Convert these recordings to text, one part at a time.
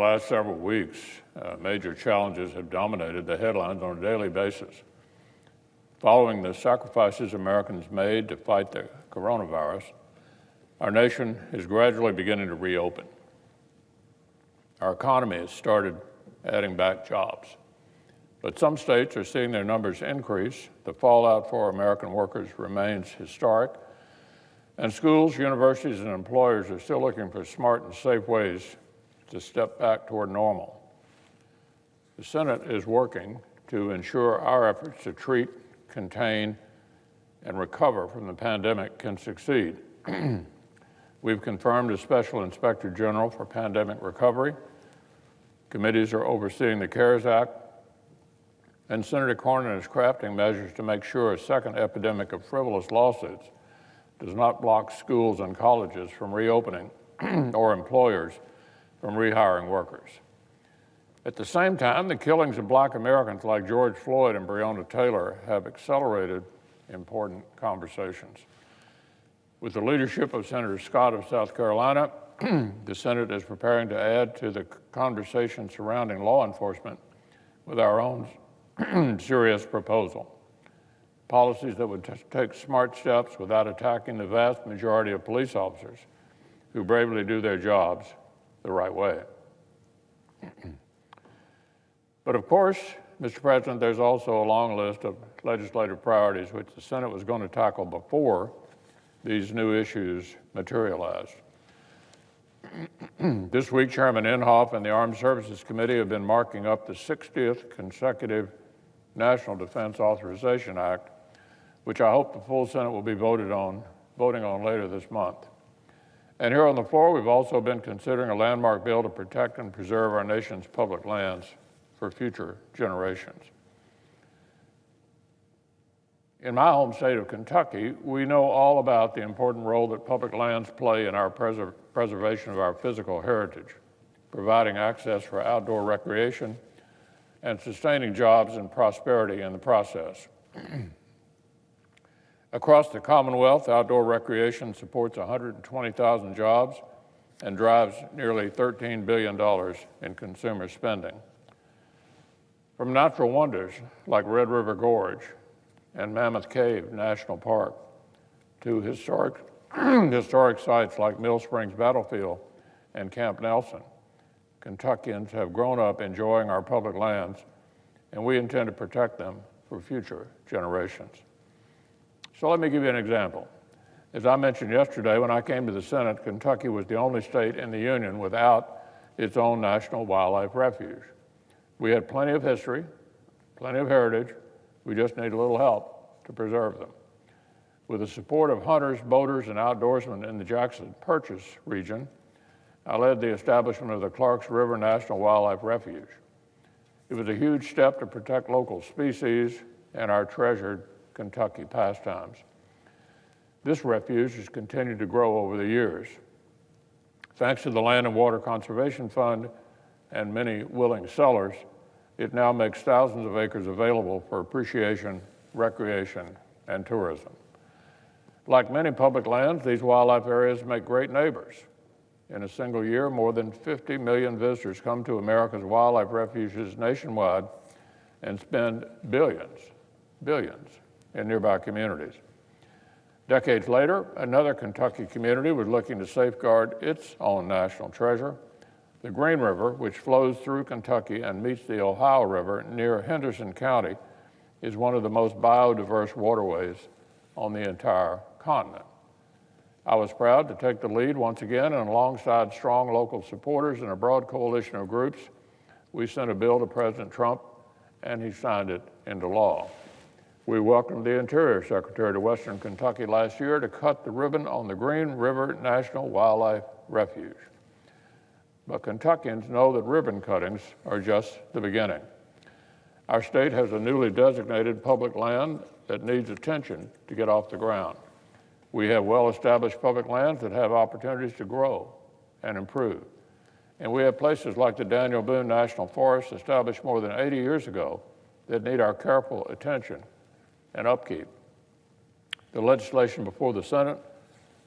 last several weeks, major challenges have dominated the headlines on a daily basis. Following the sacrifices Americans made to fight the coronavirus, our nation is gradually beginning to reopen. Our economy has started adding back jobs, but some states are seeing their numbers increase. The fallout for American workers remains historic, and schools, universities, and employers are still looking for smart and safe ways to step back toward normal. The Senate is working to ensure our efforts to treat, contain, and recover from the pandemic can succeed. We've confirmed a Special Inspector General for Pandemic Recovery. Committees are overseeing the CARES Act, and Senator Cornyn is crafting measures to make sure a second epidemic of frivolous lawsuits does not block schools and colleges from reopening or employers from rehiring workers. At the same time, the killings of Black Americans like George Floyd and Breonna Taylor have accelerated important conversations. With the leadership of Senator Scott of South Carolina, the Senate is preparing to add to the conversation surrounding law enforcement with our own serious proposal. Policies that would take smart steps without attacking the vast majority of police officers who bravely do their jobs the right way. But of course, Mr. President, there's also a long list of legislative priorities which the Senate was going to tackle before these new issues materialized. This week, Chairman Inhofe and the Armed Services Committee have been marking up the 60th consecutive National Defense Authorization Act, which I hope the full Senate will be voting on later this month. And here on the floor, we've also been considering a landmark bill to protect and preserve our nation's public lands for future generations. In my home state of Kentucky, we know all about the important role that public lands play in our preservation of our physical heritage, providing access for outdoor recreation and sustaining jobs and prosperity in the process. Across the Commonwealth, outdoor recreation supports 120,000 jobs and drives nearly $13 billion in consumer spending. From natural wonders like Red River Gorge and Mammoth Cave National Park to historic sites like Mill Springs Battlefield and Camp Nelson, Kentuckians have grown up enjoying our public lands, and we intend to protect them for future generations. So let me give you an example. As I mentioned yesterday, when I came to the Senate, Kentucky was the only state in the Union without its own national wildlife refuge. We had plenty of history, plenty of heritage. We just need a little help to preserve them. With the support of hunters, boaters, and outdoorsmen in the Jackson Purchase region, I led the establishment of the Clarks River National Wildlife Refuge. It was a huge step to protect local species and our treasured Kentucky pastimes. This refuge has continued to grow over the years. Thanks to the Land and Water Conservation Fund and many willing sellers, it now makes thousands of acres available for appreciation, recreation, and tourism. Like many public lands, these wildlife areas make great neighbors. In a single year, more than 50 million visitors come to America's wildlife refuges nationwide and spend billions in nearby communities. Decades later, another Kentucky community was looking to safeguard its own national treasure. The Green River, which flows through Kentucky and meets the Ohio River near Henderson County, is one of the most biodiverse waterways on the entire continent. I was proud to take the lead once again, and alongside strong local supporters and a broad coalition of groups, we sent a bill to President Trump, and he signed it into law. We welcomed the Interior Secretary to Western Kentucky last year to cut the ribbon on the Green River National Wildlife Refuge. But Kentuckians know that ribbon cuttings are just the beginning. Our state has a newly designated public land that needs attention to get off the ground. We have well-established public lands that have opportunities to grow and improve. And we have places like the Daniel Boone National Forest, established more than 80 years ago, that need our careful attention and upkeep. The legislation before the Senate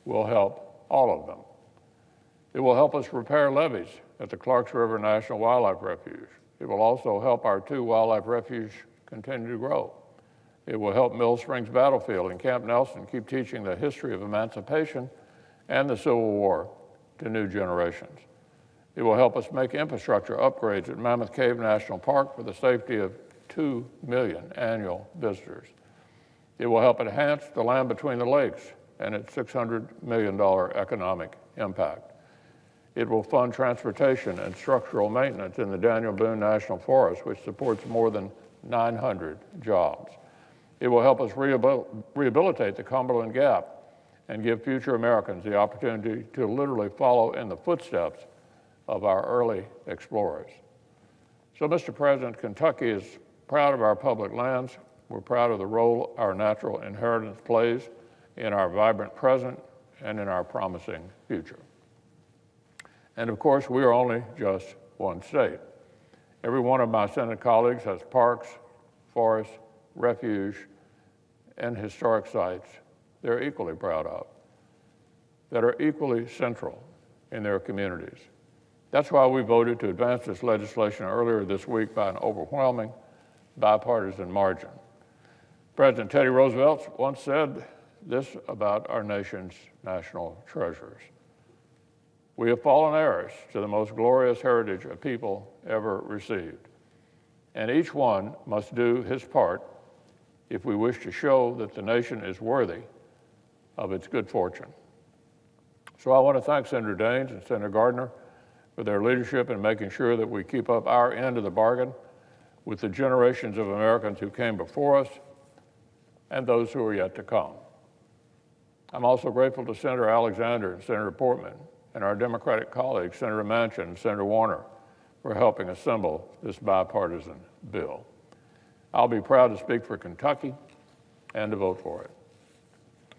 will help all of them. It will help us repair levees at the Clarks River National Wildlife Refuge. It will also help our 2 wildlife refuges continue to grow. It will help Mill Springs Battlefield and Camp Nelson keep teaching the history of emancipation and the Civil War to new generations. It will help us make infrastructure upgrades at Mammoth Cave National Park for the safety of 2 million annual visitors. It will help enhance the land between the lakes and its $600 million economic impact. It will fund transportation and structural maintenance in the Daniel Boone National Forest, which supports more than 900 jobs. It will help us rehabilitate the Cumberland Gap and give future Americans the opportunity to literally follow in the footsteps of our early explorers. So, Mr. President, Kentucky is proud of our public lands. We're proud of the role our natural inheritance plays in our vibrant present and in our promising future. And of course, we are only just one state. Every one of my Senate colleagues has parks, forests, refuge, and historic sites they're equally proud of, that are equally central in their communities. That's why we voted to advance this legislation earlier this week by an overwhelming bipartisan margin. President Teddy Roosevelt once said this about our nation's national treasures: "We have fallen heirs to the most glorious heritage a people ever received, and each one must do his part if we wish to show that the nation is worthy of its good fortune." So I want to thank Senator Daines and Senator Gardner for their leadership in making sure that we keep up our end of the bargain with the generations of Americans who came before us and those who are yet to come. I'm also grateful to Senator Alexander and Senator Portman and our Democratic colleagues, Senator Manchin and Senator Warner, for helping assemble this bipartisan bill. I'll be proud to speak for Kentucky and to vote for it.